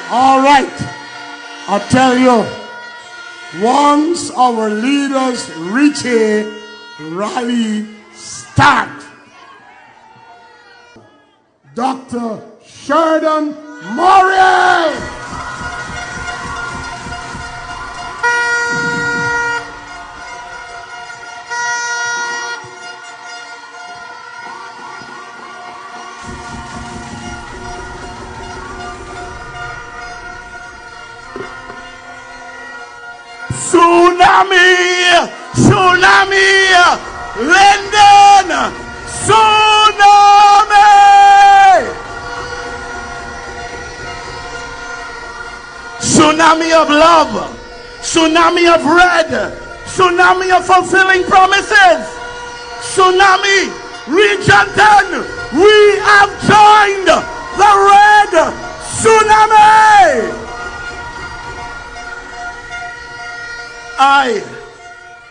All right, I tell you, once our leaders reach a rally start, Dr. Sheridan Murray. Tsunami, Linden, tsunami. Tsunami of love, tsunami of red, tsunami of fulfilling promises, tsunami, Region 10, we have joined the red tsunami. I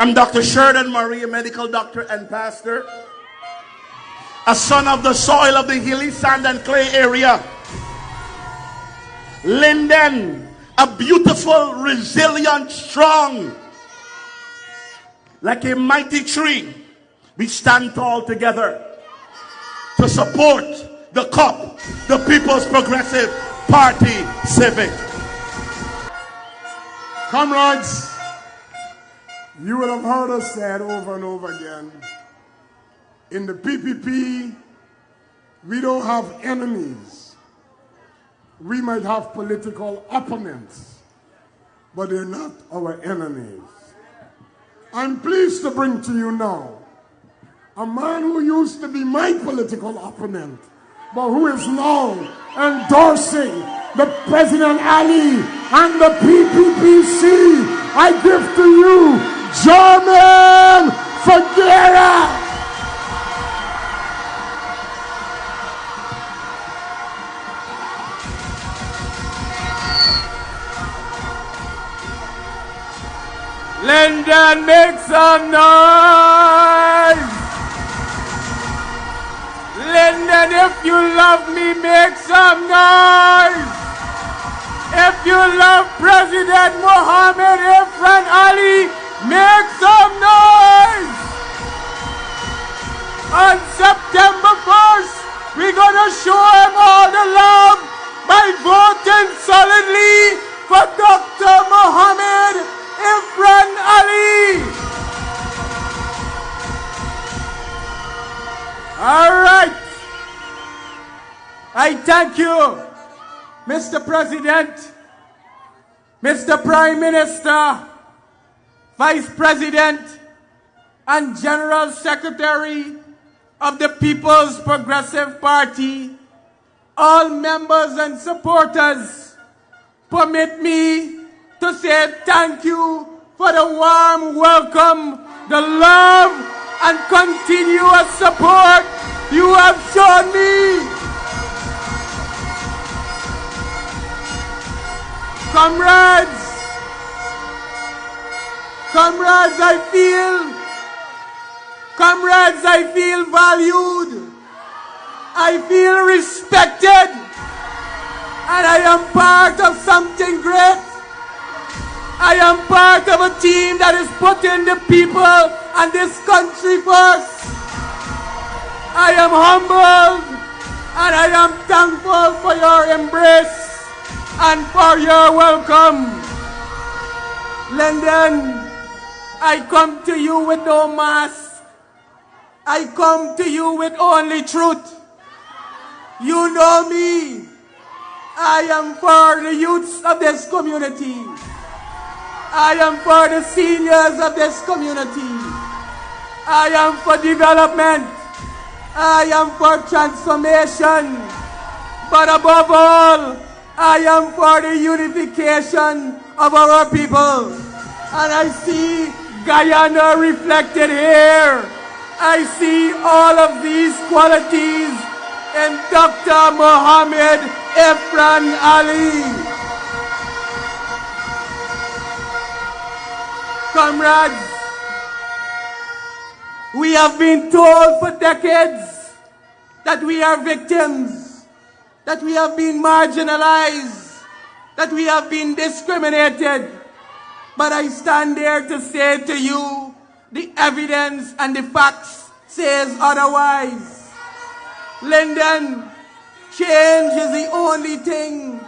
am Dr. Sheridan Murray, a medical doctor and pastor, a son of the soil of the hilly sand and clay area. Linden, a beautiful, resilient, strong, like a mighty tree. We stand tall together to support the CUP, the People's Progressive Party Civic. Comrades, you would have heard us say it over and over again. In the PPP, we don't have enemies. We might have political opponents, but they're not our enemies. I'm pleased to bring to you now a man who used to be my political opponent, but who is now endorsing the President Ali and the PPPC. I give to you German Figuera. Linden, make some noise! Linden, if you love me, make some noise! If you love President Muhammad Ifran Ali, make some noise! On September 1st, we're gonna show him all the love by voting solidly for Dr. Muhammad Ifran Ali. All right. I thank you, Mr. President, Mr. Prime Minister, Vice President, and General Secretary of the People's Progressive Party, all members and supporters. Permit me to say thank you for the warm welcome, the love, and continuous support you have shown me. Comrades, I feel valued. I feel respected. And I am part of something great. I am part of a team that is putting the people and this country first. I am humbled and I am thankful for your embrace and for your welcome. Linden, I come to you with no mask. I come to you with only truth. You know me. I am for the youths of this community. I am for the seniors of this community. I am for development. I am for transformation. But above all, I am for the unification of our people. And I see Guyana reflected here. I see all of these qualities in Dr. Muhammad Ifran Ali. We have been told for decades that we are victims, that we have been marginalized, that we have been discriminated. But I stand there to say to you, the evidence and the facts says otherwise. Linden, change is the only thing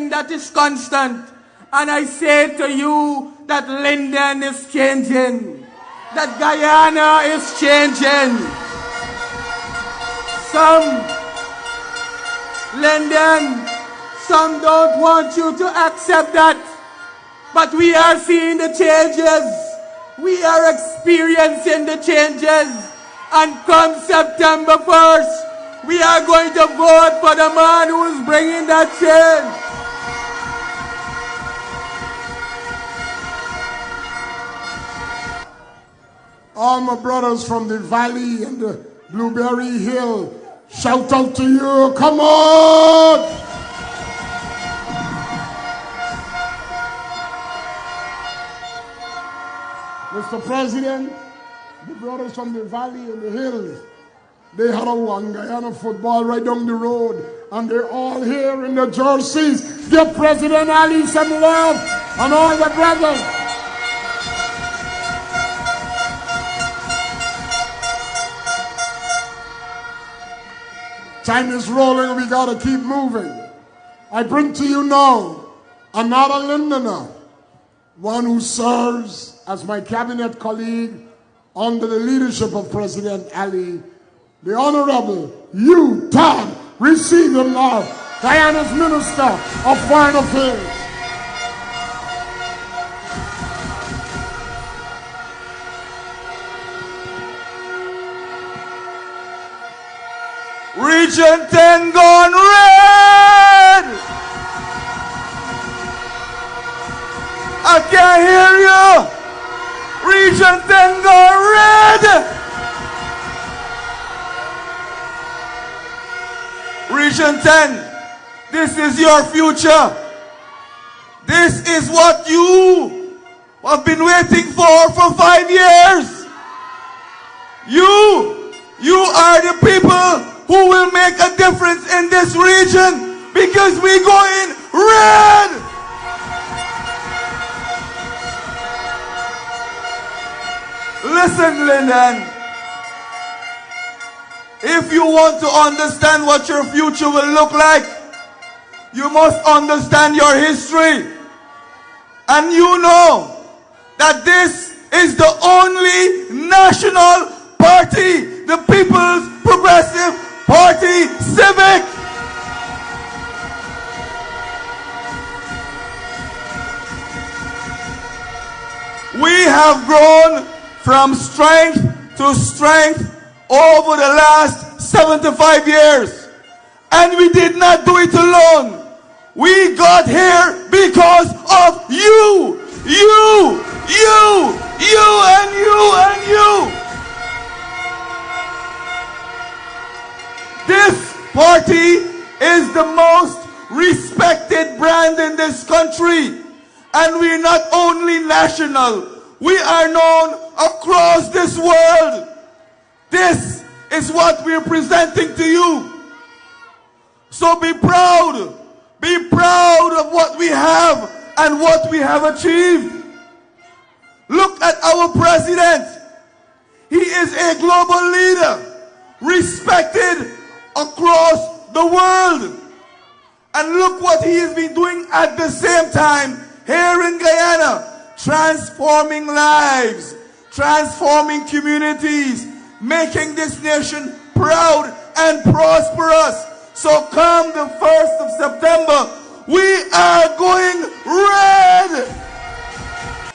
that is constant. And I say to you that Linden is changing, that Guyana is changing. Linden, some don't want you to accept that. But we are seeing the changes. We are experiencing the changes. And come September 1st, we are going to vote for the man who is bringing that change. All my brothers from the valley and the Blueberry Hill, shout out to you, come on! Mr. President, the brothers from the valley and the hills, they had a one Guyana football right down the road, and they're all here in the jerseys. Give President Ali some love and all the brothers. Time is rolling, we gotta keep moving. I bring to you now another Lindener, one who serves as my cabinet colleague under the leadership of President Ali, the Honorable Hugh Todd. Receive him now, Guyana's Minister of Foreign Affairs. Region 10 gone red! I can't hear you! Region 10 gone red! Region 10, this is your future. This is what you have been waiting for 5 years. You are the people who will make a difference in this region because we go in red. Listen, Linden. If you want to understand what your future will look like, you must understand your history. And you know that this is the only national party, the People's Progressive Party Civic. We have grown from strength to strength over the last 75 years. And we did not do it alone. We got here because of you. You and you. This party is the most respected brand in this country. And we're not only national, we are known across this world. This is what we're presenting to you. So be proud. Be proud of what we have and what we have achieved. Look at our president. He is a global leader, respected across the world. And look what he has been doing at the same time here in Guyana, transforming lives, transforming communities, making this nation proud and prosperous. So come the 1st of September, we are going red.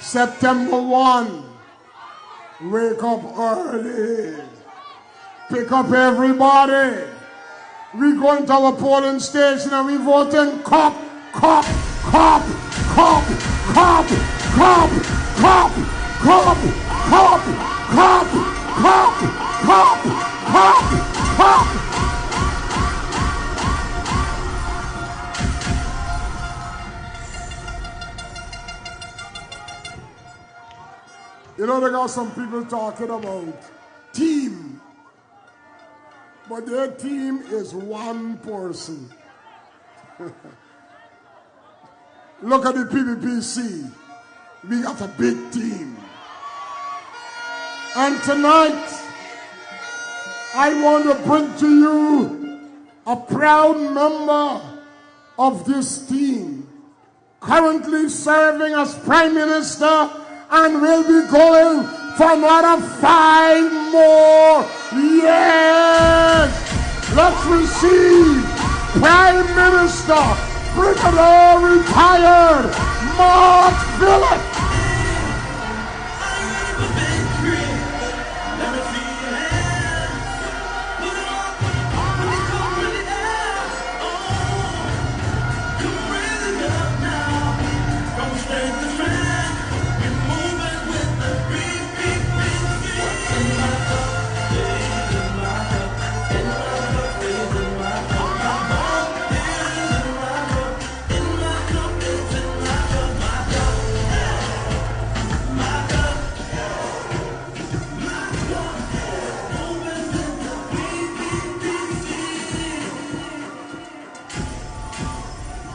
September 1, wake up early. Pick up everybody. We going to our polling station and we voting cop, cop, cop, cop, cop, cop, cop, cop, cop, cop, cop, cop, cop, cop. You know, they got some people talking about team, but their team is one person. Look at the PPPC. We got a big team. And tonight, I want to bring to you a proud member of this team, currently serving as Prime Minister and will be going for another 5 more years. Let's receive Prime Minister, Brigadier Retired Mark Phillips.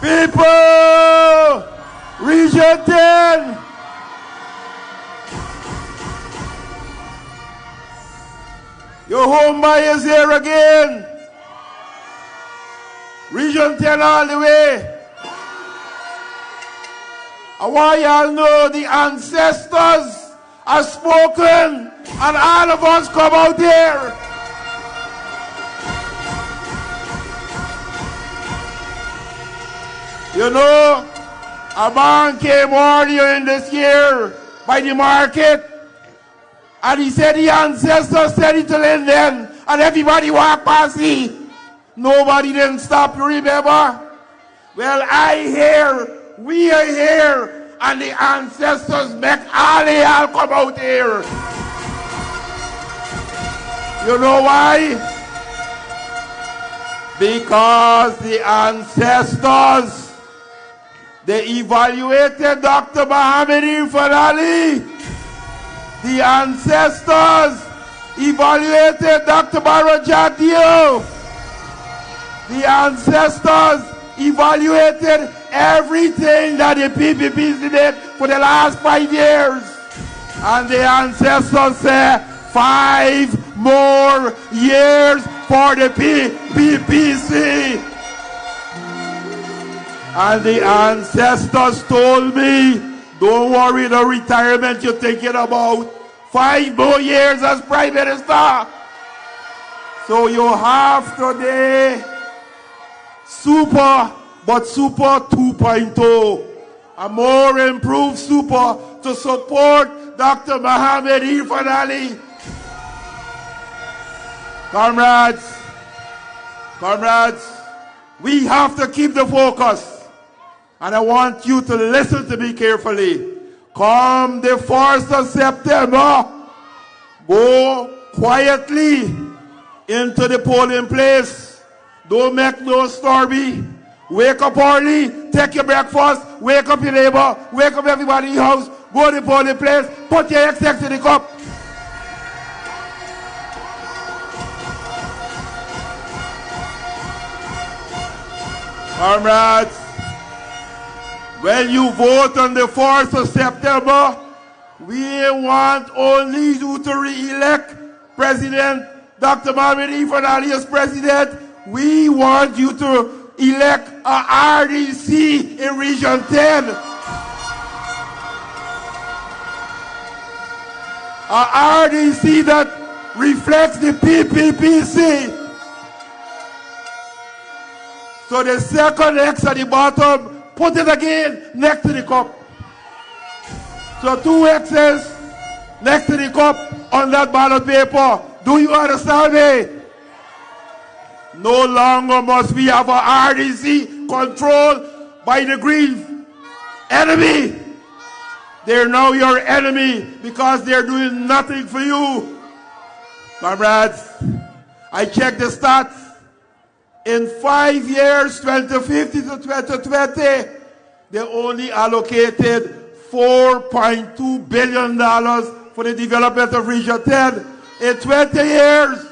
People! Region 10! Your homeboy is here again. Region 10 all the way. I want y'all know the ancestors have spoken and all of us come out here. You know, a man came earlier in this year by the market and he said the ancestors said it to Linden and everybody walked past me. Nobody didn't stop, you remember? Well, we are here, and the ancestors make all the y'all come out here. You know why? Because the ancestors, they evaluated Dr. Muhammad Irfan Ali. The ancestors evaluated Dr. Barajat Dio. The ancestors evaluated everything that the PPP did for the last 5 years. And the ancestors said 5 more years for the PPPC. And the ancestors told me, don't worry, the retirement you're thinking about, 5 more years as Prime Minister. So you have today super, but super 2.0, a more improved super to support Dr. Muhammad Irfan Ali. Comrades, we have to keep the focus. And I want you to listen to me carefully. Come the 1st of September, go quietly into the polling place. Don't make no story. Wake up early, take your breakfast, wake up your neighbor, wake up everybody in your house, go to the polling place, put your XX in the cup. Comrades, when you vote on the 4th of September, we want only you to re-elect President Dr. Muhammad Irfan Ali as President. We want you to elect a RDC in Region 10. A RDC that reflects the PPPC. So the second X at the bottom, put it again next to the cup. So 2 X's next to the cup on that ballot paper. Do you understand me? No longer must we have a RDC controlled by the Green enemy. They're now your enemy because they're doing nothing for you. Comrades, I checked the stats. In 5 years, 2015 to 2020, they only allocated $4.2 billion for the development of Region 10. In 20 years,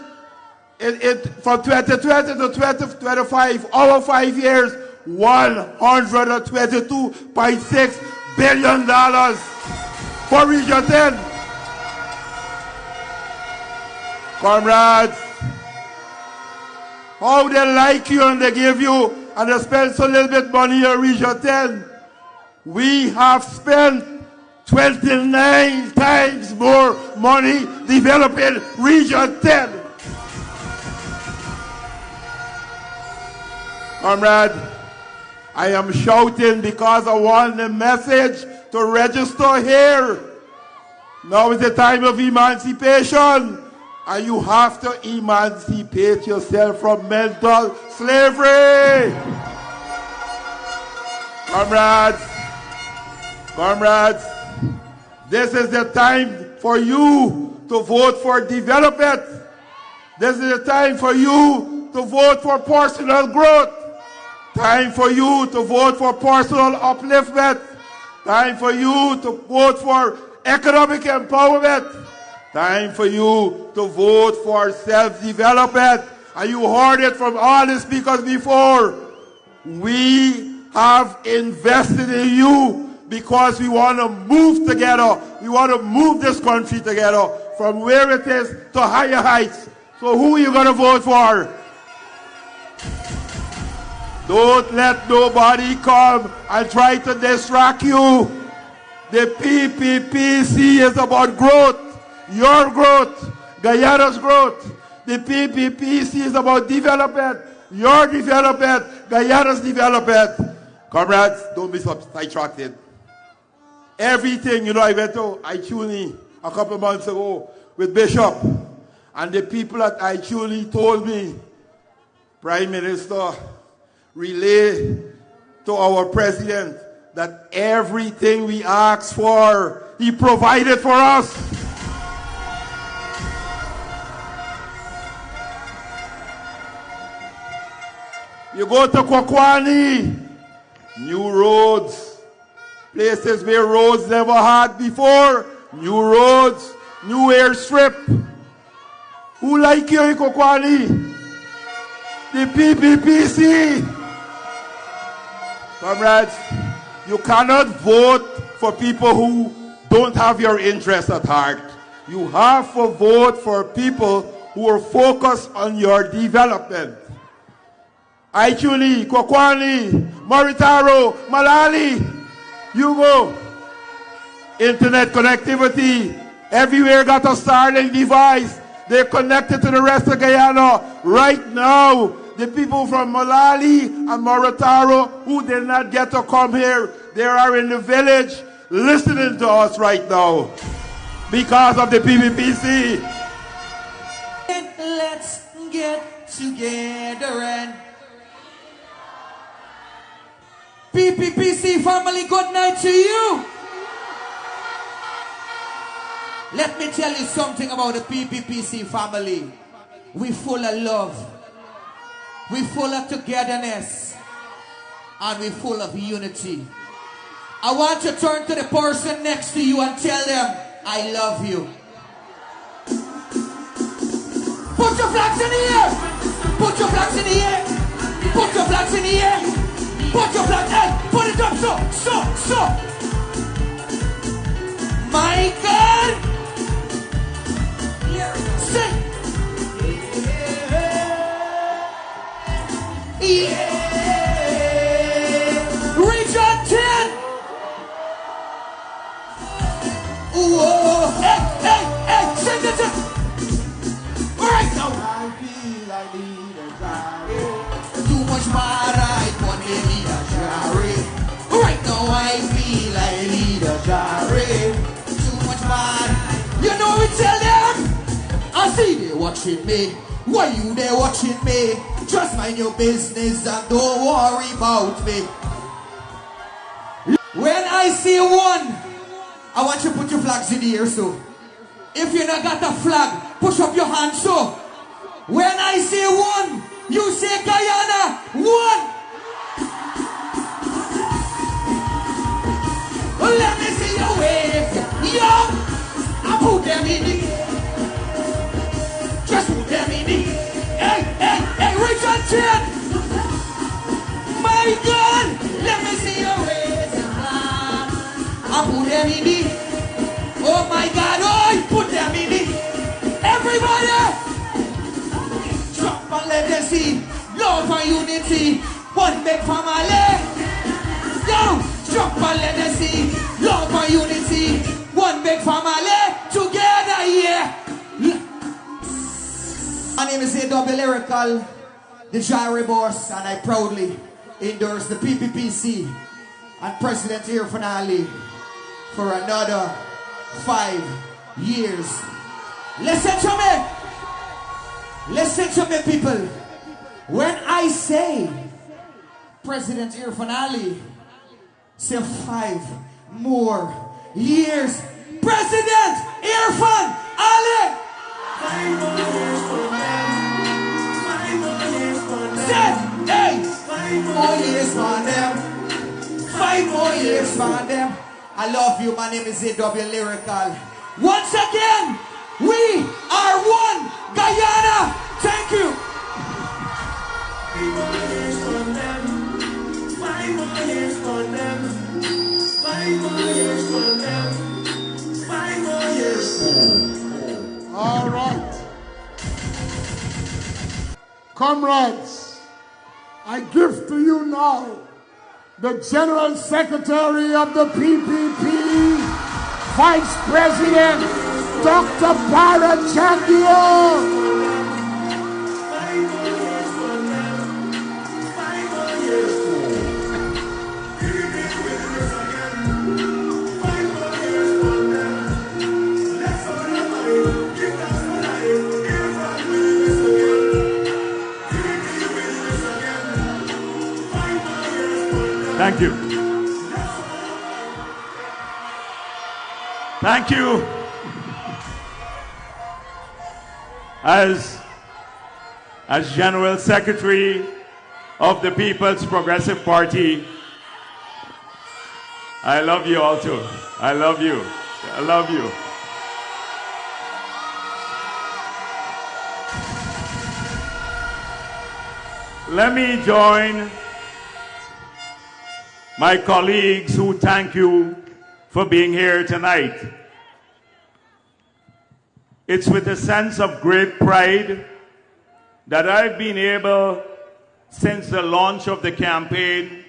from 2020 to 2025, over 5 years, $122.6 billion for Region 10. Comrades, how they like you and they give you and they spend so little bit money in Region 10. We have spent 29 times more money developing Region 10. Comrade, I am shouting because I want the message to register here. Now is the time of emancipation, and you have to emancipate yourself from mental slavery. Comrades, this is the time for you to vote for development. This is the time for you to vote for personal growth. Time for you to vote for personal upliftment. Time for you to vote for economic empowerment. Time for you to vote for self-development. And you heard it from all the speakers before. We have invested in you because we want to move together. We want to move this country together from where it is to higher heights. So who are you going to vote for? Don't let nobody come and try to distract you. The PPPC is about growth. Your growth. Guyana's growth. The PPPC is about development. Your development. Guyana's development. Comrades, don't be sidetracked. Everything, I went to Ichuni a couple of months ago with Bishop. And the people at Ichuni told me, Prime Minister, relay to our president that everything we asked for, he provided for us. You go to Kwakwani, new roads, places where roads never had before, new roads, new airstrip. Who like you in Kwakwani? The PPPC. Comrades, you cannot vote for people who don't have your interests at heart. You have to vote for people who are focused on your development. Aichuli, Kwakwani, Moritaro, Malali, you go. Internet connectivity. Everywhere got a Starlink device. They're connected to the rest of Guyana. Right now, the people from Malali and Moritaro who did not get to come here, they are in the village listening to us right now because of the PPPC. Let's get together and PPPC family, good night to you. Let me tell you something about the PPPC family. We full of love. We full of togetherness. And we full of unity. I want you to turn to the person next to you and tell them, I love you. Put your flags in the air. Put your flags in the air. Put your flags in the air. Put your flags, hey, put it up, so. Michael. Sing. Yeah. Region 10. Whoa. Hey, sing it. All right now. I feel I need a drive. Too much ride on the leader, Jerry. Right now I feel I need a Jerry. Too much ride. You know we tell them. I see they watching me. Why you there watching me? Just mind your business and don't worry about me. When I see one, I want you to put your flags in the air, so. If you not got a flag, push up your hand, so. When I say one, you say Guyana, one. Let me see your wave, young. in the, just put them in the, hey, Richard Chin! My God, let me see your ways. I put them in the, oh my God, oh, put them in the, everybody! Drop and let them see, love and unity, one big family. Yo, drop and let them see, love and unity, one big family, together, yeah. My name is A.W. Lyrical, the Gyri Boss, and I proudly endorse the PPPC and President Year Finale for another 5 years. Listen to me, people. When I say President Year Finale, say 5 more years. President Year Finale. 5 more years for them. 5 more years for them. Say, hey, 5 more years for them. 5 more years for them. I love you. My name is A.W. Lyrical. Once again, we are one Guyana. Thank you. 5 more years for them. 5 more years for them. 5 more years for them. 5 more years for them. All right. Comrades, I give to you now the General Secretary of the PPP, Vice President, Dr. Barachagio. Thank you. Thank you. As General Secretary of the People's Progressive Party, I love you all too. I love you. I love you. Let me join my colleagues who thank you for being here tonight. It's with a sense of great pride that I've been able, since the launch of the campaign,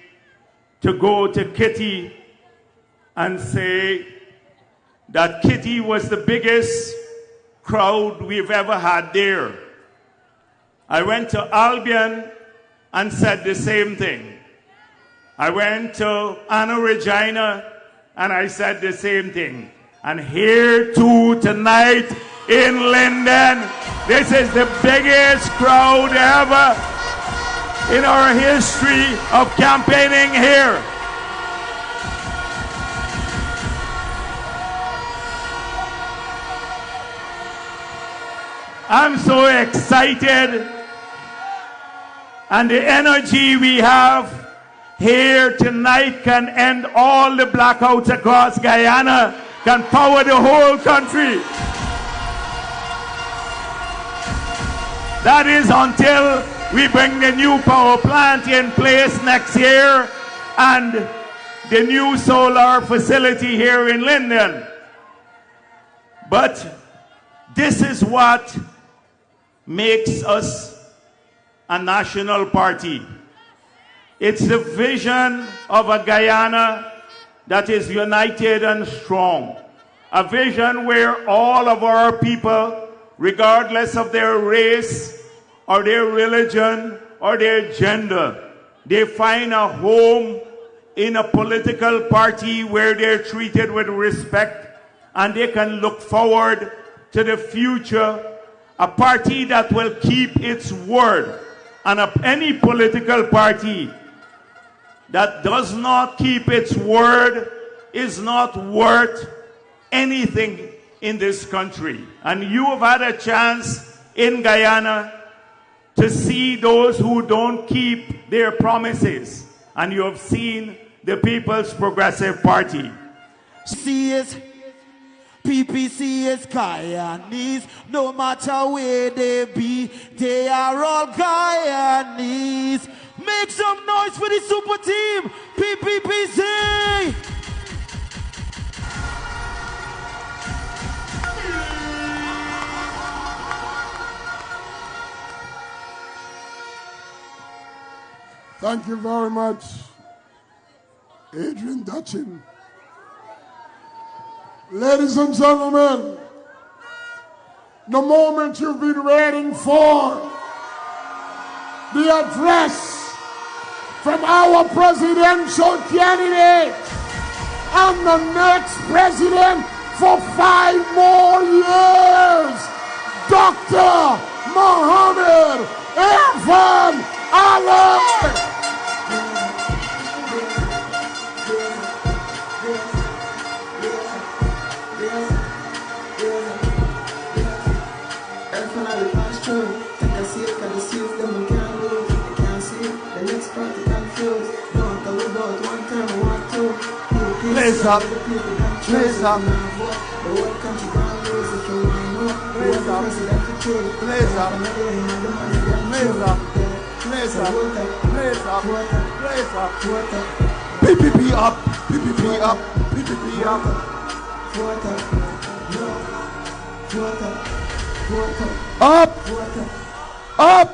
to go to Kitty and say that Kitty was the biggest crowd we've ever had there. I went to Albion and said the same thing. I went to Anna Regina and I said the same thing. And here too tonight in Linden, this is the biggest crowd ever in our history of campaigning here. I'm so excited, and the energy we have here tonight can end all the blackouts across Guyana, can power the whole country. That is until we bring the new power plant in place next year and the new solar facility here in Linden. But this is what makes us a national party. It's the vision of a Guyana that is united and strong. A vision where all of our people, regardless of their race or their religion or their gender, they find a home in a political party where they're treated with respect and they can look forward to the future. A party that will keep its word. And any political party that does not keep its word is not worth anything in this country. And you have had a chance in Guyana to see those who don't keep their promises. And you have seen the People's Progressive Party. See it. PPC is Guyanese. No matter where they be, they are all Guyanese. Make some noise for the super team, PPPC! Thank you very much, Adrian Dutchin. Ladies and gentlemen, the moment you've been waiting for, the address from our presidential candidate and the next president for 5 more years, Dr. Mohammed Irfan Ali. Blaze up, blaze up, blaze up, blaze up, blaze up, blaze up, blaze up, blaze up. PPP up, PPP up, PPP up. Up, up,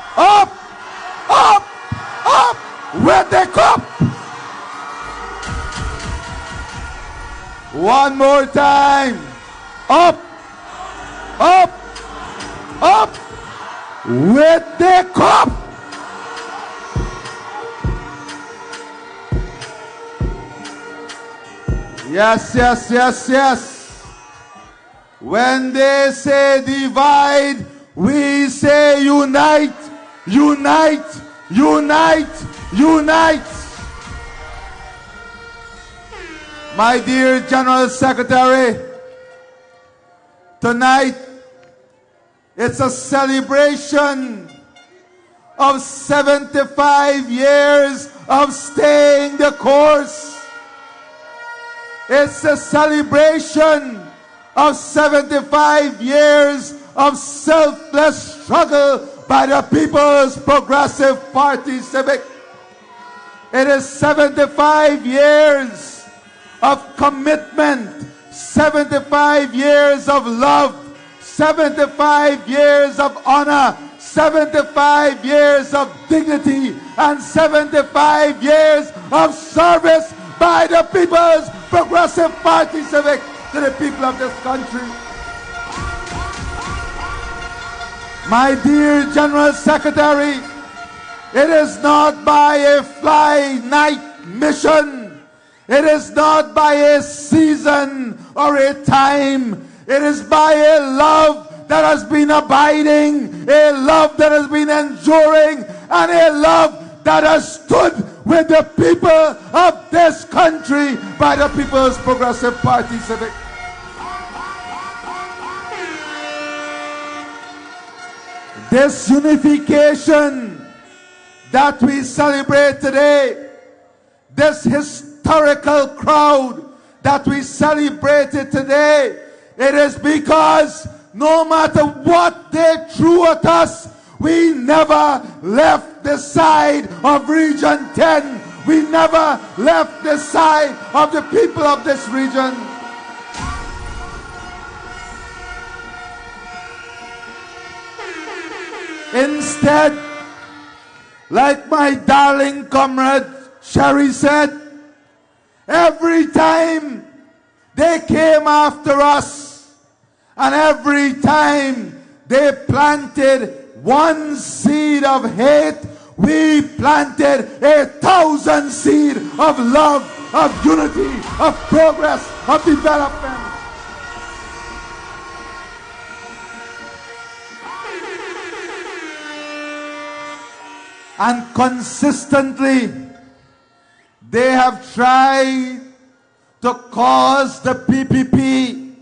up, up, up, with the cup. One more time. Up, up, up, with the cup. Yes, yes, yes, yes. When they say divide, we say unite, unite, unite, unite. My dear General Secretary, tonight it's a celebration of 75 years of staying the course. It's a celebration of 75 years of selfless struggle by the People's Progressive Party Civic. It is 75 years of commitment, 75 years of love, 75 years of honor, 75 years of dignity, and 75 years of service by the People's Progressive Party Civic to the people of this country. My dear General Secretary, it is not by a fly-night mission. It is not by a season or a time. It is by a love that has been abiding, a love that has been enduring, and a love that has stood with the people of this country by the People's Progressive Party Civic. This unification that we celebrate today, this historical crowd that we celebrated today, it is because no matter what they threw at us, we never left the side of Region 10. We never left the side of the people of this region. Instead, like my darling comrade Sherry said, every time they came after us, and every time they planted one seed of hate, we planted 1,000 seeds of love, of unity, of progress, of development. And consistently, they have tried to cause the PPP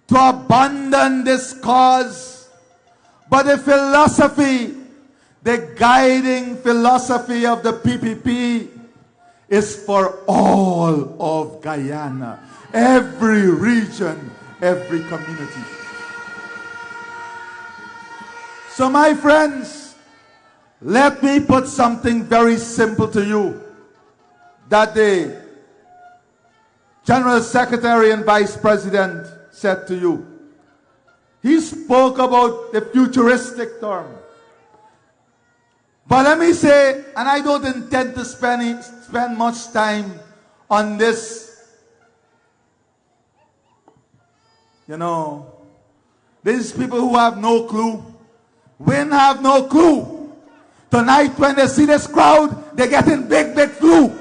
to abandon this cause. But the philosophy, the guiding philosophy of the PPP is for all of Guyana. every region, every community. So my friends, let me put something very simple to you that the General Secretary and Vice President said to you. He spoke about the futuristic term. But let me say, and I don't intend to spend much time on this. You know, these people who have no clue, when have no clue. Tonight when they see this crowd, they're getting big flu.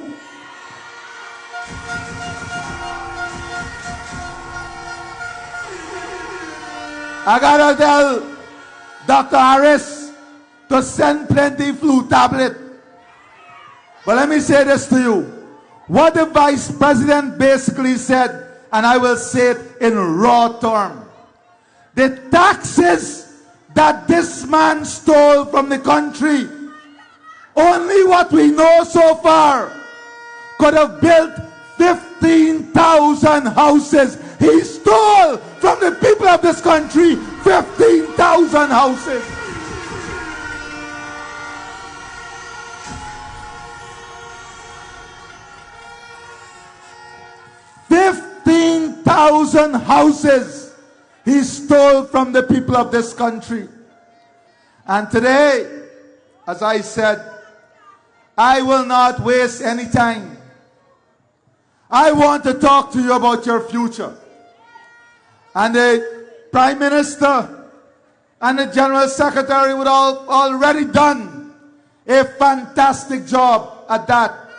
I gotta tell Dr. Harris to send plenty flu tablet. But let me say this to you. What the Vice President basically said, and I will say it in raw terms. The taxes that this man stole from the country, only what we know so far, could have built 15,000 houses. He stole from the people of this country 15,000 houses. $15,000 houses he stole from the people of this country. And today, as I said, I will not waste any time. I want to talk to you about your future. And the Prime Minister and the General Secretary would already done a fantastic job at that.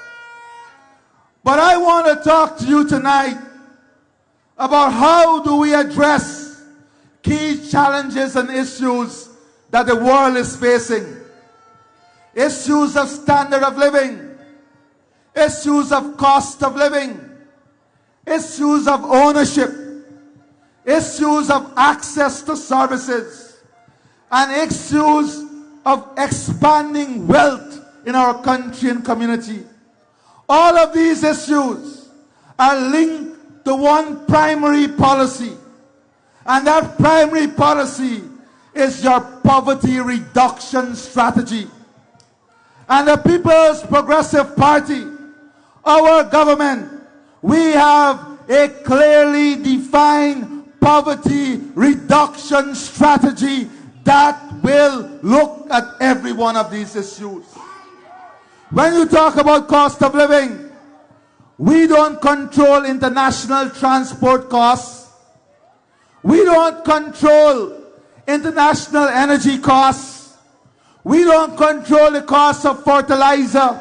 But I want to talk to you tonight about how do we address key challenges and issues that the world is facing. Issues of standard of living, issues of cost of living, issues of ownership, issues of access to services, and issues of expanding wealth in our country and community. All of these issues are linked to one primary policy, and that primary policy is your poverty reduction strategy. And the People's Progressive Party, our government, we have a clearly defined poverty reduction strategy that will look at every one of these issues. When you talk about cost of living, we don't control international transport costs. We don't control international energy costs. We don't control the cost of fertilizer.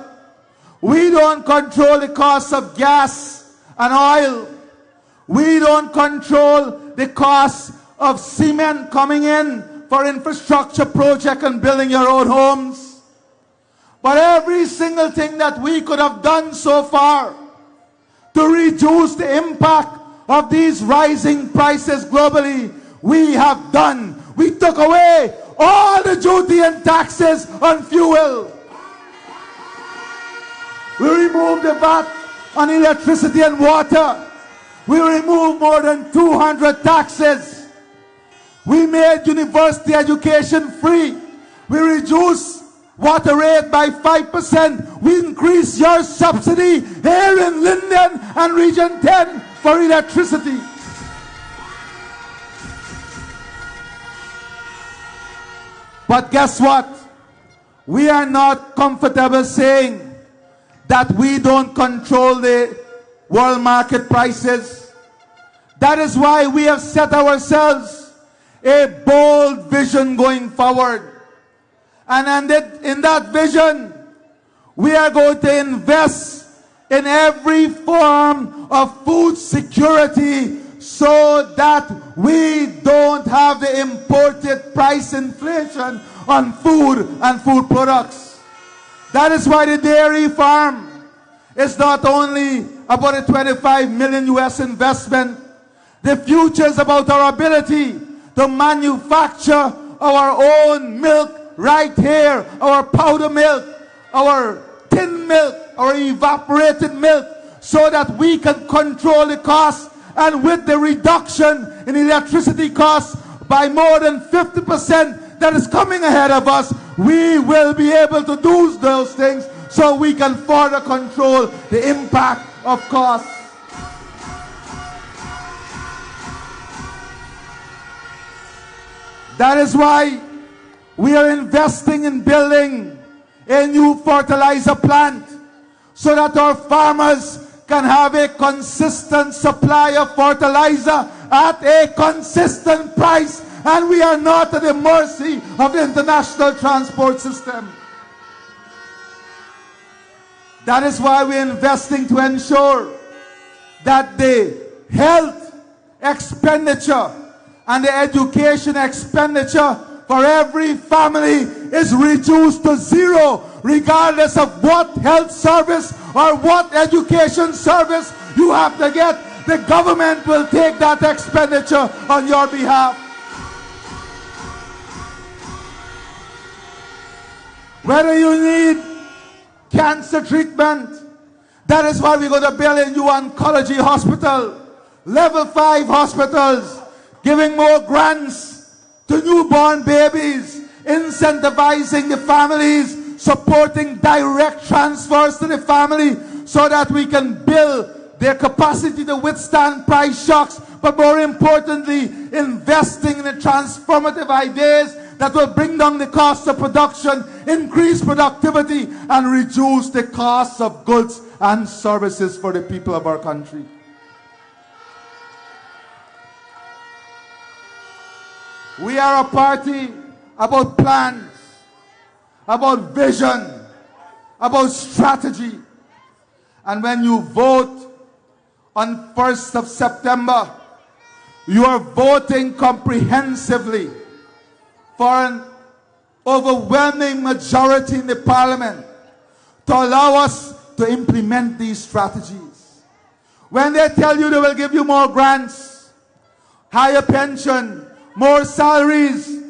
We don't control the cost of gas and oil. We don't control the cost of cement coming in for infrastructure project and building your own homes. But every single thing that we could have done so far to reduce the impact of these rising prices globally, we have done. We took away all the duty and taxes on fuel. We removed the VAT on electricity and water. We removed more than 200 taxes. We made university education free. We reduced water rate by 5%. We increased your subsidy here in Linden and Region 10 for electricity. But guess what? We are not comfortable saying that we don't control the world market prices. That is why we have set ourselves a bold vision going forward. And in that vision, we are going to invest in every form of food security so that we don't have the imported price inflation on food and food products. That is why the dairy farm is not only about a 25 million US investment. The future is about our ability to manufacture our own milk right here, our powder milk, our tin milk, our evaporated milk, so that we can control the cost and with the reduction in electricity costs by more than 50% that is coming ahead of us, we will be able to do those things so we can further control the impact of costs. That is why we are investing in building a new fertilizer plant so that our farmers can have a consistent supply of fertilizer at a consistent price, and we are not at the mercy of the international transport system. That is why we're investing to ensure that the health expenditure and the education expenditure for every family is reduced to zero, regardless of what health service or what education service you have to get. The government will take that expenditure on your behalf. Whether you need cancer treatment, that is why we're going to build a new oncology hospital, level 5 hospitals, giving more grants to newborn babies, incentivizing the families, supporting direct transfers to the family so that we can build their capacity to withstand price shocks, but more importantly, investing in the transformative ideas that will bring down the cost of production, increase productivity, and reduce the cost of goods and services for the people of our country. We are a party about plans, about vision, about strategy. And when you vote on 1st of September, you are voting comprehensively for an overwhelming majority in the parliament to allow us to implement these strategies. When they tell you they will give you more grants, higher pension, more salaries,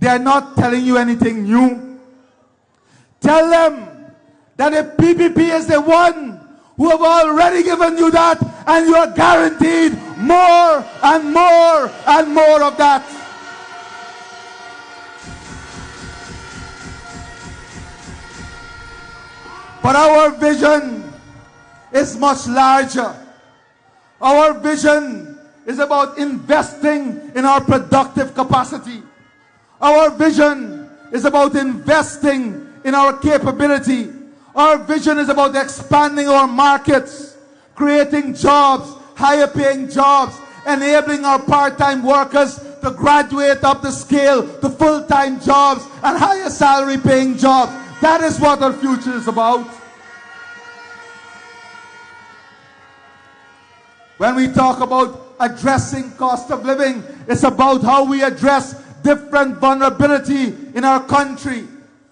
they are not telling you anything new. Tell them that the PPP is the one who have already given you that, and you are guaranteed more and more and more of that. But our vision is much larger. Our vision is about investing in our productive capacity. Our vision is about investing in our capability. Our vision is about expanding our markets, creating jobs, higher paying jobs, enabling our part-time workers to graduate up the scale to full-time jobs and higher salary paying jobs. That is what our future is about. When we talk about addressing cost of living, it's about how we address different vulnerability in our country,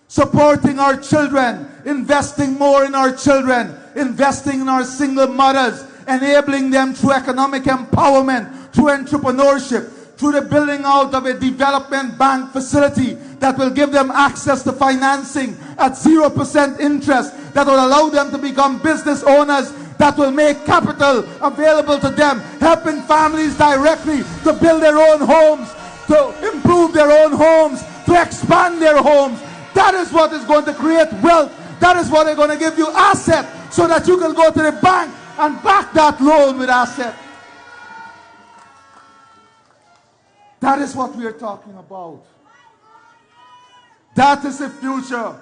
supporting our children, investing more in our children, investing in our single mothers, enabling them through economic empowerment, through entrepreneurship, through the building out of a development bank facility that will give them access to financing at 0% interest, that will allow them to become business owners, that will make capital available to them, helping families directly to build their own homes, to improve their own homes, to expand their homes. That is what is going to create wealth. That is what is going to give you asset, so that you can go to the bank and back that loan with asset. That is what we are talking about. That is the future.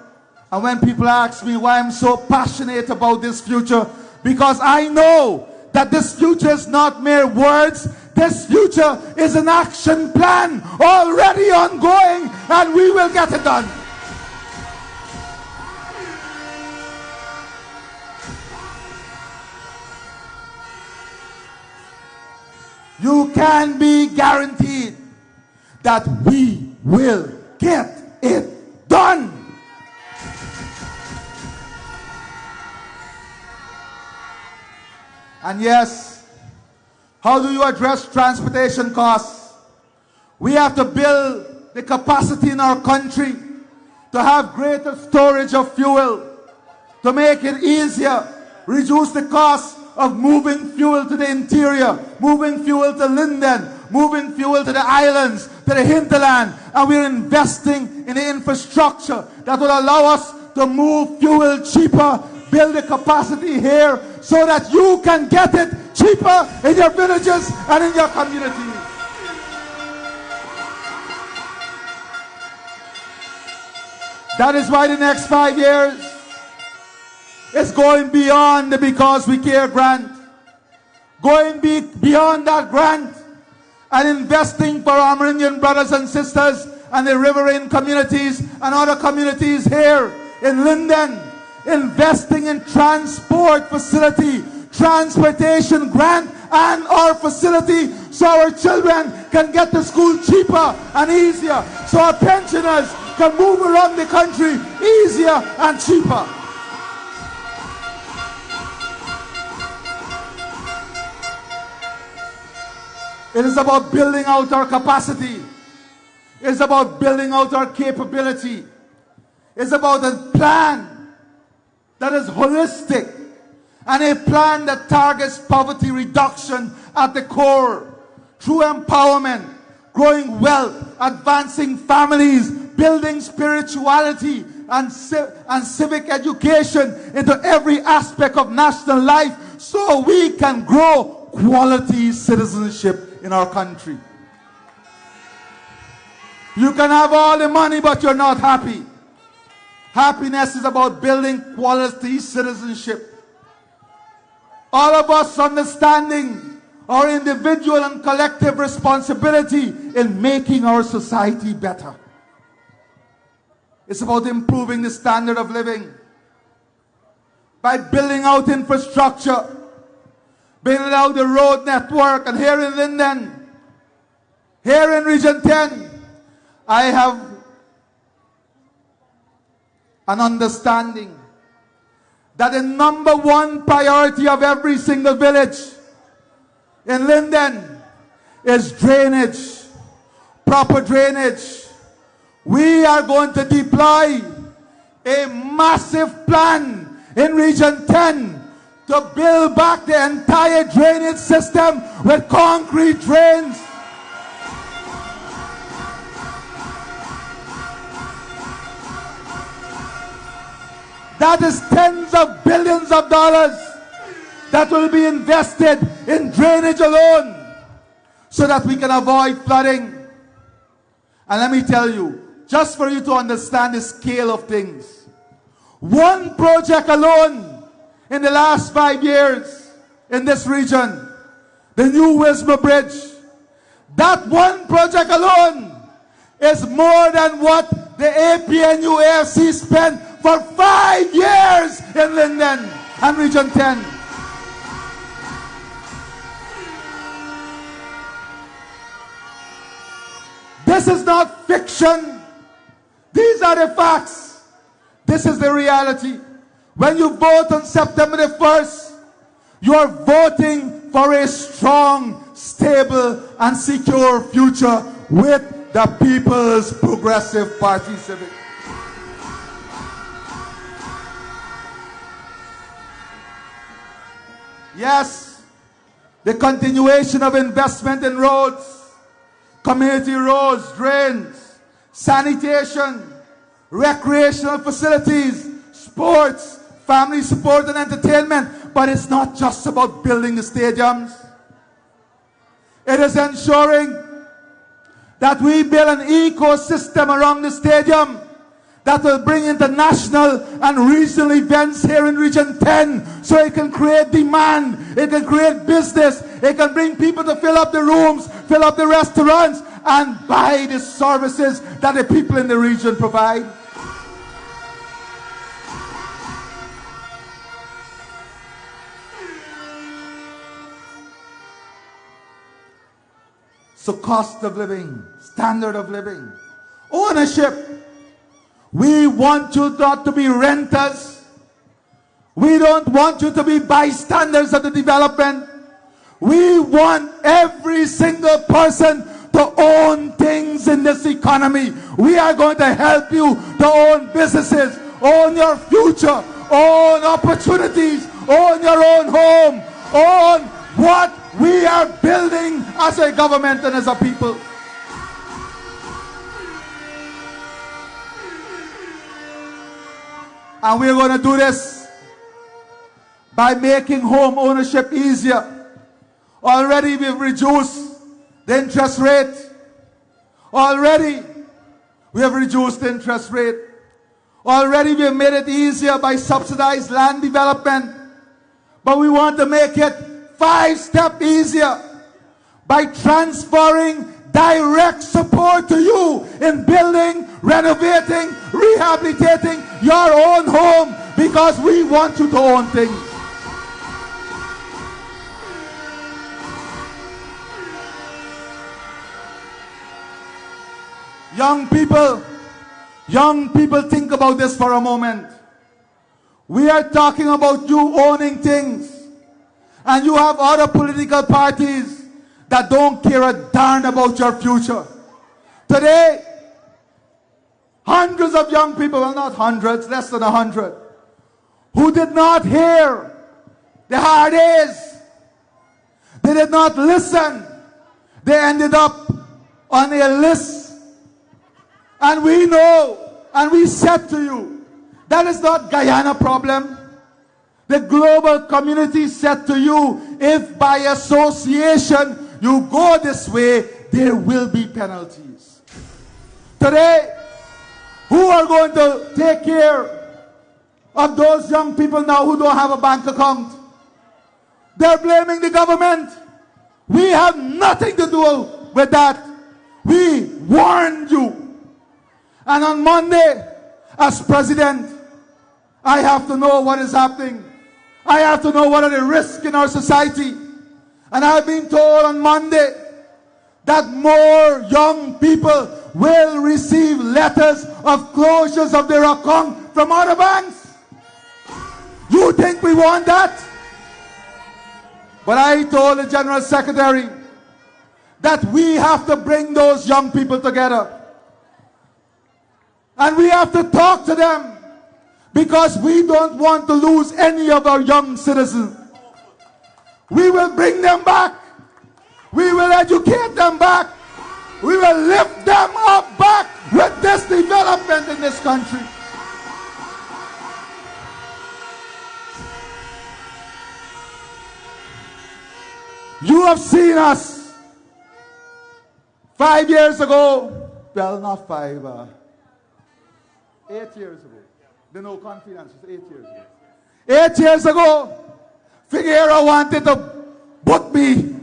And when people ask me why I'm so passionate about this future, because I know that this future is not mere words. This future is an action plan already ongoing, and we will get it done. You can be guaranteed that we will get it done. And yes, how do you address transportation costs? We have to build the capacity in our country to have greater storage of fuel, to make it easier, reduce the cost of moving fuel to the interior, moving fuel to Linden, moving fuel to the islands, to the hinterland, and we're investing in the infrastructure that will allow us to move fuel cheaper, build the capacity here so that you can get it cheaper in your villages and in your communities. That is why the next 5 years is going beyond the Because We Care grant, going beyond that grant and investing for our Amerindian brothers and sisters and the riverine communities and other communities here in Linden, investing in transport facility, transportation grant and our facility so our children can get to school cheaper and easier, so our pensioners can move around the country easier and cheaper. It is about building out our capacity. It is about building out our capability. It's about a plan that is holistic and a plan that targets poverty reduction at the core through empowerment, growing wealth, advancing families, building spirituality and civic education into every aspect of national life so we can grow quality citizenship in our country. You can have all the money, but you're not happy. Happiness is about building quality citizenship. All of us understanding our individual and collective responsibility in making our society better. It's about improving the standard of living by building out infrastructure, building out the road network. And here in Linden, here in Region 10, I have an understanding that the number one priority of every single village in Linden is drainage, proper drainage. We are going to deploy a massive plan in Region 10 to build back the entire drainage system with concrete drains. That is tens of billions of dollars that will be invested in drainage alone so that we can avoid flooding. And let me tell you, just for you to understand the scale of things, one project alone in the last 5 years in this region, the new Wisma Bridge, that one project alone is more than what the APNU AFC spent for 5 years in Linden and Region 10. This is not fiction. These are the facts. This is the reality. When you vote on September the 1st, you're voting for a strong, stable, and secure future with the People's Progressive Party Civic. Yes, the continuation of investment in roads, community roads, drains, sanitation, recreational facilities, sports, family support and entertainment. But it's not just about building the stadiums. It is ensuring that we build an ecosystem around the stadium that will bring international and regional events here in Region 10 so it can create demand, it can create business, it can bring people to fill up the rooms, fill up the restaurants, and buy the services that the people in the region provide. So cost of living, standard of living, ownership. We want you not to be renters. We don't want you to be bystanders of the development. We want every single person to own things in this economy. We are going to help you to own businesses, own your future, own opportunities, own your own home, on what we are building as a government and as a people. And we're going to do this by making home ownership easier. Already we've reduced the interest rate. Already we have reduced the interest rate. Already we have made it easier by subsidized land development. But we want to make it 5-step easier by transferring direct support to you in building, renovating, rehabilitating your own home, because we want you to own things. Young people, think about this for a moment. We are talking about you owning things, and you have other political parties that don't care a darn about your future. Today, hundreds of young people, well, not hundreds, less than 100, who did not hear the hard days. They did not listen. They ended up on a list. And we know, and we said to you, that is not Guyana problem. The global community said to you, if by association you go this way, there will be penalties. Today, who are going to take care of those young people now who don't have a bank account? They're blaming the government. We have nothing to do with that. We warned you. And on Monday, as president, I have to know what is happening. I have to know what are the risks in our society. And I've been told on Monday that more young people will receive letters of closures of their account from other banks. You think we want that? But I told the General Secretary that we have to bring those young people together. And we have to talk to them, because we don't want to lose any of our young citizens. We will bring them back. We will educate them back. We will lift them up back with this development in this country. You have seen us 5 years ago. Well, not 5, 8 years ago. The no confidence was 8 years ago. 8 years ago, Figueroa wanted to book me.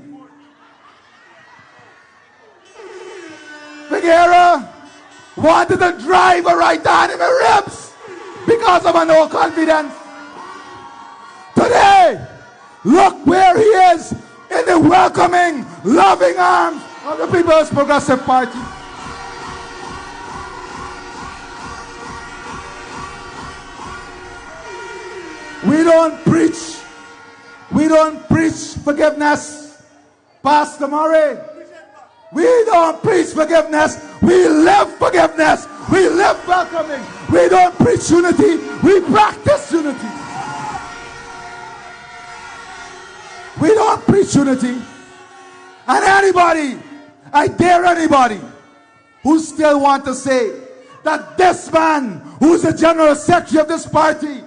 Figueroa wanted to drive a right hand in my ribs because of a no confidence. Today, look where he is, in the welcoming, loving arms of the People's Progressive Party. We don't preach forgiveness, Pastor Murray. We don't preach forgiveness. We live forgiveness. We live welcoming. We don't preach unity. We practice unity. We don't preach unity. And anybody, I dare anybody who still want to say that this man, who's the General Secretary of this party,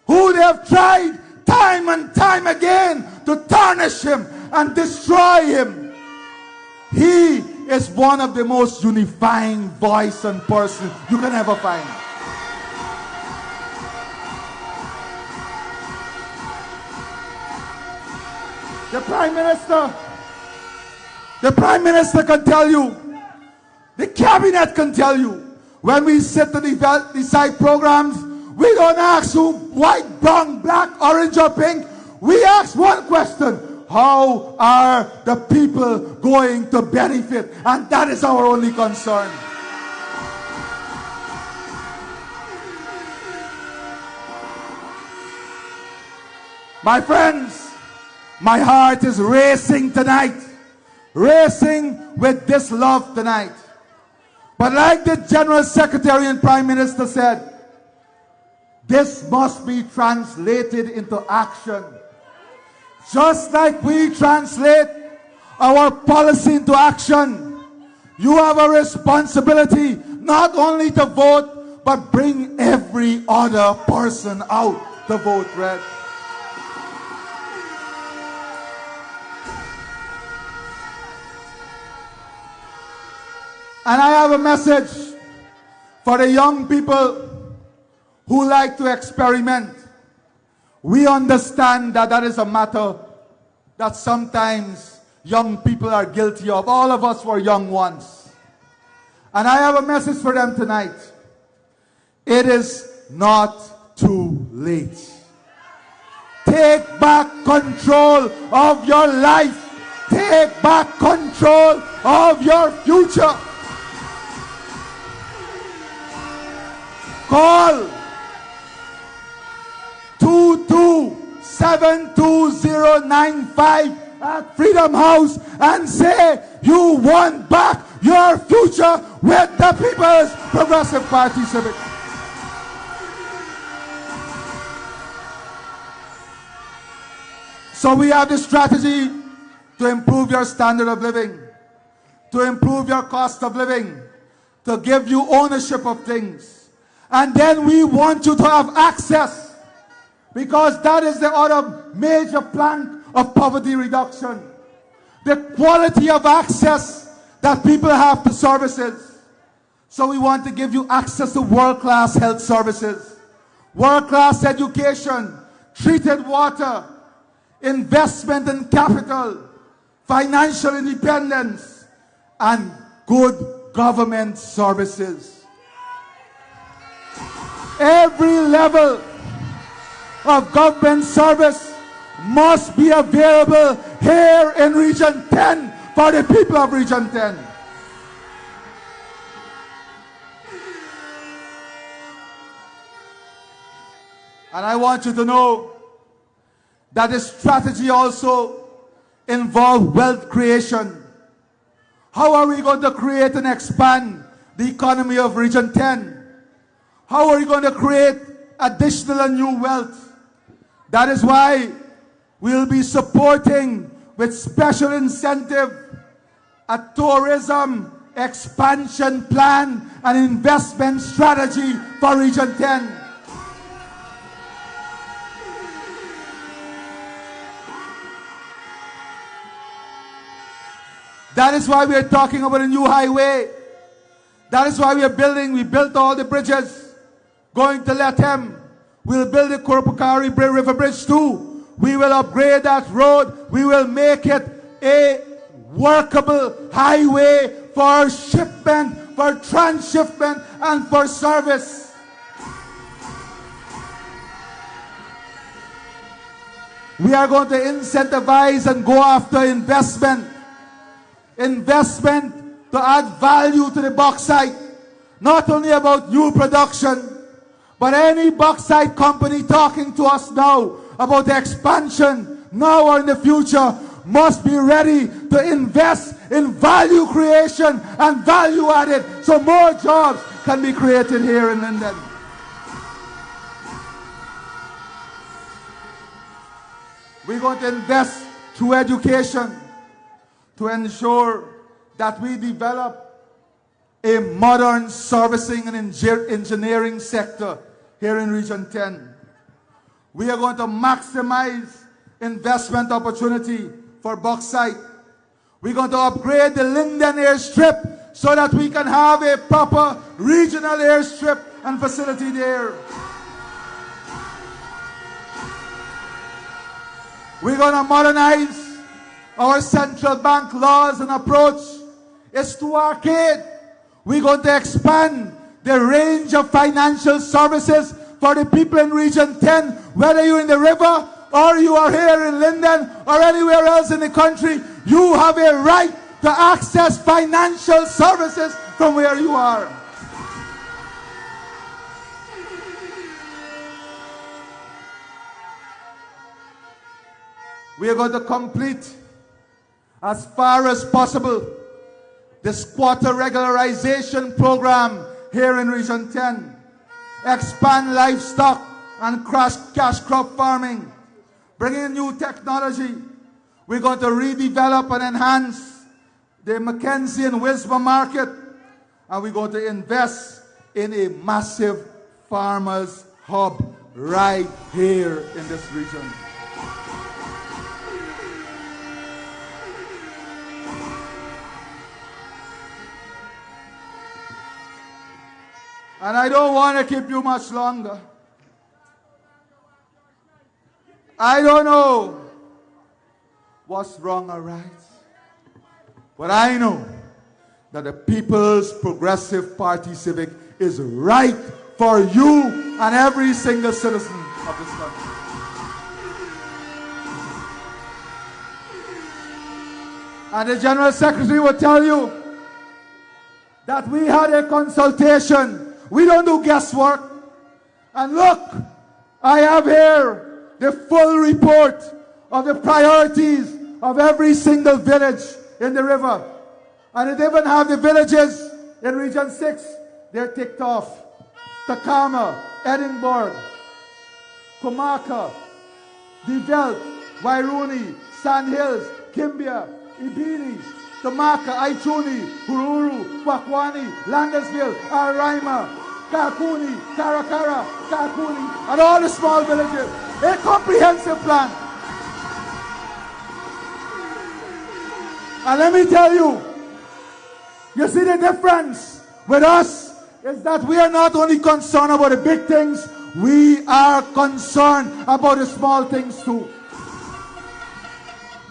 who they have tried time and time again to tarnish him and destroy him, he is one of the most unifying voice and person you can ever find. The Prime Minister can tell you, the Cabinet can tell you, when we sit to decide programs, we don't ask who white, brown, black, orange or pink. We ask one question: how are the people going to benefit? And that is our only concern. My friends, my heart is racing tonight. Racing with this love tonight. But like the General Secretary and Prime Minister said, this must be translated into action. Just like we translate our policy into action, you have a responsibility not only to vote, but bring every other person out to vote red. And I have a message for the young people who like to experiment. We understand that that is a matter that sometimes young people are guilty of. All of us were young once. And I have a message for them tonight. It is not too late. Take back control of your life. Take back control of your future. Call 22-72095 at Freedom House and say you want back your future with the People's Progressive Party Civic. So we have the strategy to improve your standard of living, to improve your cost of living, to give you ownership of things. And then we want you to have access, because that is the other major plank of poverty reduction. The quality of access that people have to services. So we want to give you access to world-class health services, world-class education, treated water, investment in capital, financial independence, and good government services. Every level of government service must be available here in Region 10 for the people of Region 10. And I want you to know that the strategy also involves wealth creation. How are we going to create and expand the economy of Region 10? How are we going to create additional and new wealth? That is why we'll be supporting with special incentive a tourism expansion plan and investment strategy for Region 10. That is why we are talking about a new highway. That is why we built all the bridges. Going to Linden, we'll build the Kurupukari River Bridge too. We will upgrade that road. We will make it a workable highway for shipment, for transshipment, and for service. We are going to incentivize and go after investment. Investment to add value to the bauxite. Not only about new production, but any bauxite company talking to us now about the expansion, now or in the future, must be ready to invest in value creation and value added so more jobs can be created here in Linden. We're going to invest through education to ensure that we develop a modern servicing and engineering sector here in Region 10. We are going to maximize investment opportunity for bauxite. We're going to upgrade the Linden airstrip so that we can have a proper regional airstrip and facility there. We're going to modernize our central bank laws and approach. It's too archaic. We're going to expand the range of financial services for the people in Region 10, whether you're in the river or you are here in Linden or anywhere else in the country. You have a right to access financial services from where you are. We are going to complete as far as possible the squatter regularization program here in Region 10. Expand livestock and cash crop farming. bringing in new technology. We're going to redevelop and enhance the Mackenzie and Wisma market. And we're going to invest in a massive farmers hub right here in this region. And I don't want to keep you much longer. I don't know what's wrong or right, but I know that the People's Progressive Party Civic is right for you and every single citizen of this country. And the General Secretary will tell you that we had a consultation. We don't do guesswork. And look, I have here the full report of the priorities of every single village in the river. And it even have the villages in Region 6. They're ticked off. Takama, Edinburgh, Komaka, Develt, Wairuni, Sandhills, Kimbia, Ibini, Tamaka, Aichuni, Hururu, Pakwani, Landersville, Araima, Kakuni, Karakara, Kakuni, and all the small villages. A comprehensive plan. And let me tell you, you see the difference with us is that we are not only concerned about the big things, we are concerned about the small things too.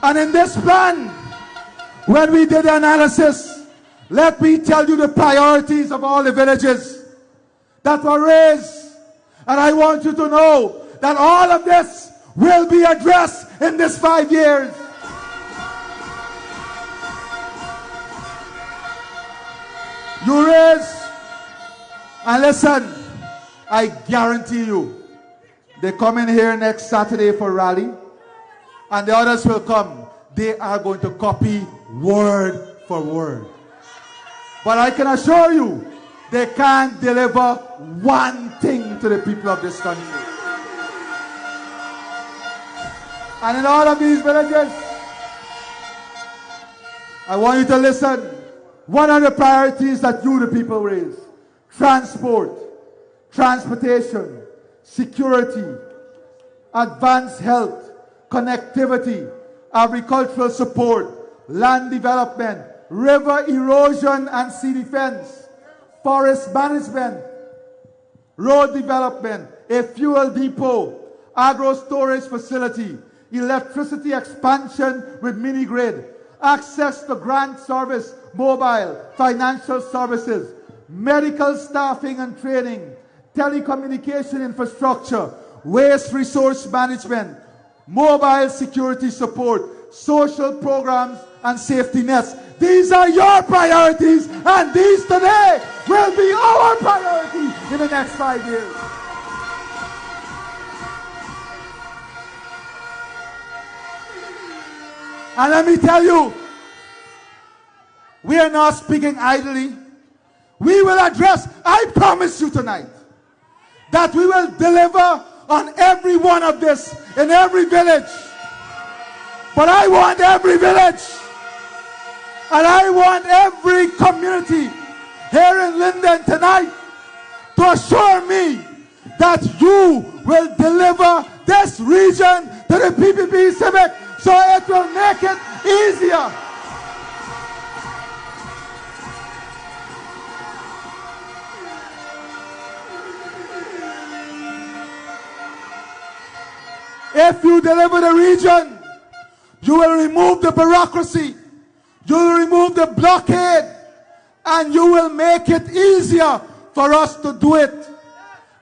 And in this plan, when we did the analysis, let me tell you the priorities of all the villages that were raised. And I want you to know that all of this will be addressed in this 5 years. You raise, and listen, I guarantee you, they come in here next Saturday for rally, and the others will come. They are going to copy word for word. But I can assure you, they can't deliver one thing to the people of this country. And in all of these villages, I want you to listen. What are the priorities that you, the people, raise? Transport, transportation, security, advanced health, connectivity, agricultural support, land development, river erosion and sea defense, forest management, road development, a fuel depot, agro storage facility, electricity expansion with mini grid, access to grant service, mobile, financial services, medical staffing and training, telecommunication infrastructure, waste resource management, mobile security support, social programs and safety nets. These are your priorities, and these today will be our priority in the next 5 years. And let me tell you, we are not speaking idly. We will address, I promise you tonight, that we will deliver on every one of this in every village. But I want every village, and I want every community here in Linden tonight to assure me that you will deliver this region to the PPP Civic, so it will make it easier. If you deliver the region, you will remove the bureaucracy, you will remove the blockade, and you will make it easier for us to do it.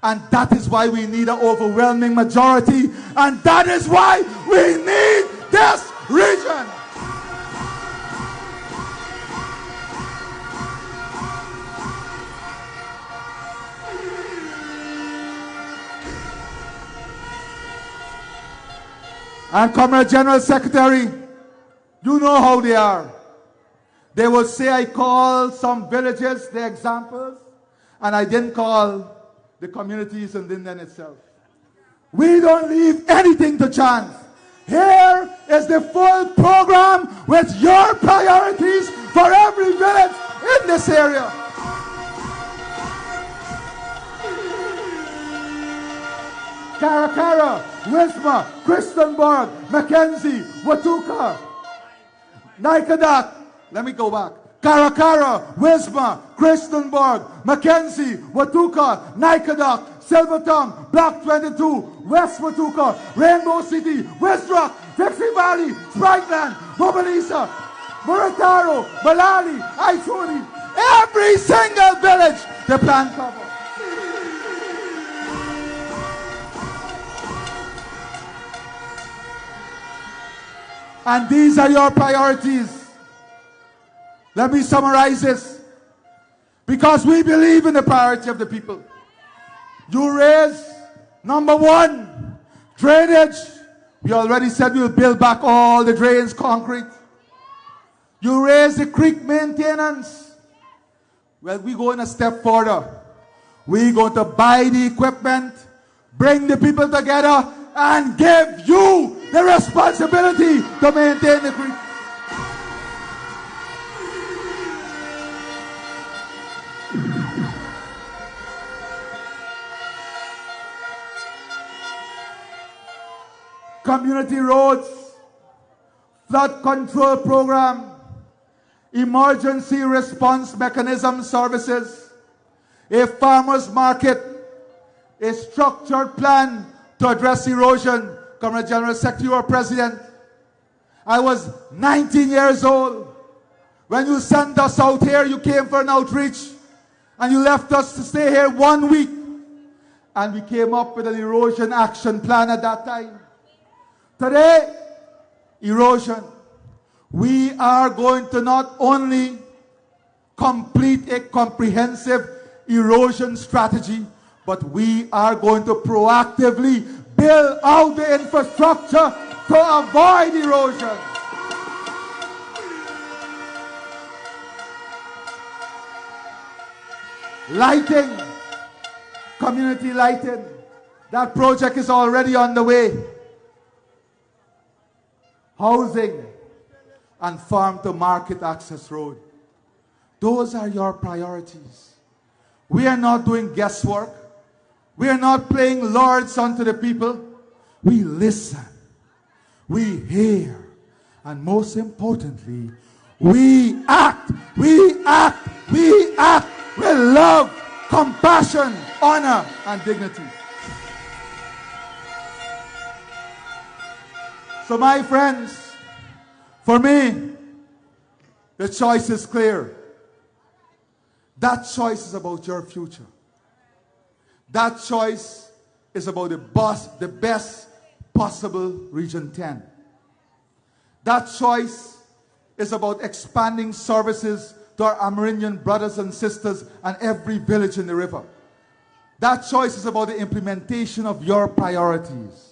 And that is why we need an overwhelming majority, and that is why we need this region. And Comrade General Secretary, you know how they are. They will say I call some villages the examples, and I didn't call the communities in Linden itself. We don't leave anything to chance. Here is the full program with your priorities for every village in this area. Karakara, Wisma, Christenborg, Mackenzie, Watuka, Naikadak. Let me go back. Karakara, Wisma, Christenborg, Mackenzie, Watuka, Naikadak, Silvertongue, Block 22, West Watuka, Rainbow City, West Rock, Dixie Valley, Spriteland, Mobalisa, Murataro, Malali, Aituri. Every single village the plan covers. And these are your priorities. Let me summarize this. Because we believe in the priority of the people. You raise, number one, drainage. We already said we'll build back all the drains, concrete. You raise the creek maintenance. Well, we go in a step further. We're going to buy the equipment, bring the people together, and give you the responsibility to maintain the creek. Community roads, flood control program, emergency response mechanism services, a farmers market, a structured plan to address erosion. Comrade General Secretary or President, I was 19 years old. When you sent us out here, you came for an outreach and you left us to stay here 1 week. And we came up with an erosion action plan at that time. Today, erosion. We are going to not only complete a comprehensive erosion strategy, but we are going to proactively build out the infrastructure to avoid erosion. Lighting, community lighting. That project is already on the way. Housing and farm to market access road. Those are your priorities. We are not doing guesswork. We are not playing lords unto the people. We listen. We hear. And most importantly, we act. We act. We act with love, compassion, honor, and dignity. So my friends, for me, the choice is clear. That choice is about your future. That choice is about the best possible Region 10. That choice is about expanding services to our Amerindian brothers and sisters and every village in the river. That choice is about the implementation of your priorities.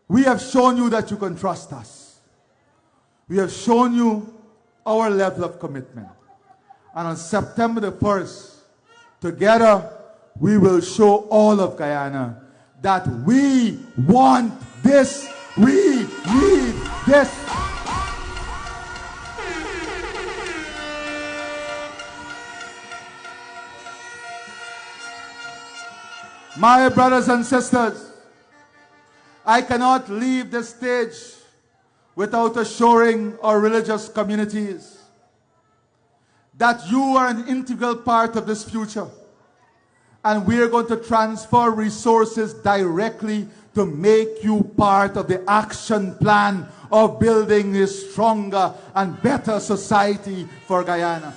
We have shown you that you can trust us. We have shown you our level of commitment. And on September the 1st, together, we will show all of Guyana that we want this, we need this. My brothers and sisters, I cannot leave this stage without assuring our religious communities that you are an integral part of this future. And we are going to transfer resources directly to make you part of the action plan of building a stronger and better society for Guyana.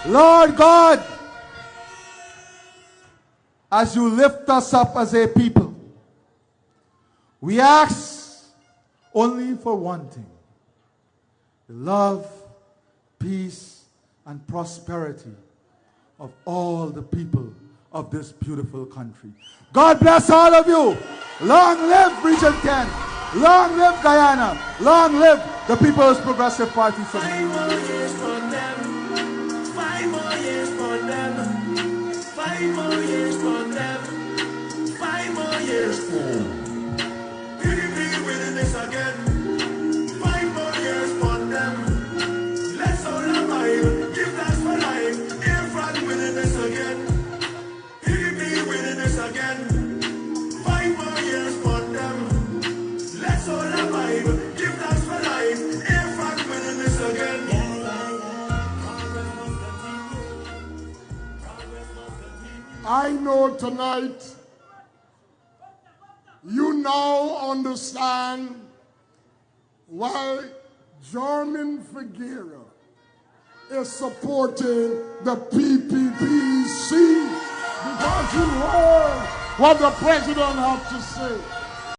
Lord God, as you lift us up as a people, we ask only for one thing: love, peace, and prosperity of all the people of this beautiful country. God bless all of you. Long live Region 10. Long live Guyana. Long live the People's Progressive Party. Five more years for them. 5 5 more years for them. 5 more years for PPP winning this again. 5 more years for them. Let's all alive, give thanks for life. Air France winning this again. PPP winning this again. 5 more years for them. Let's all alive, give thanks for life. Air France winning this again. I know tonight you now understand why German Figueroa is supporting the PPPC, because you heard what the president had to say.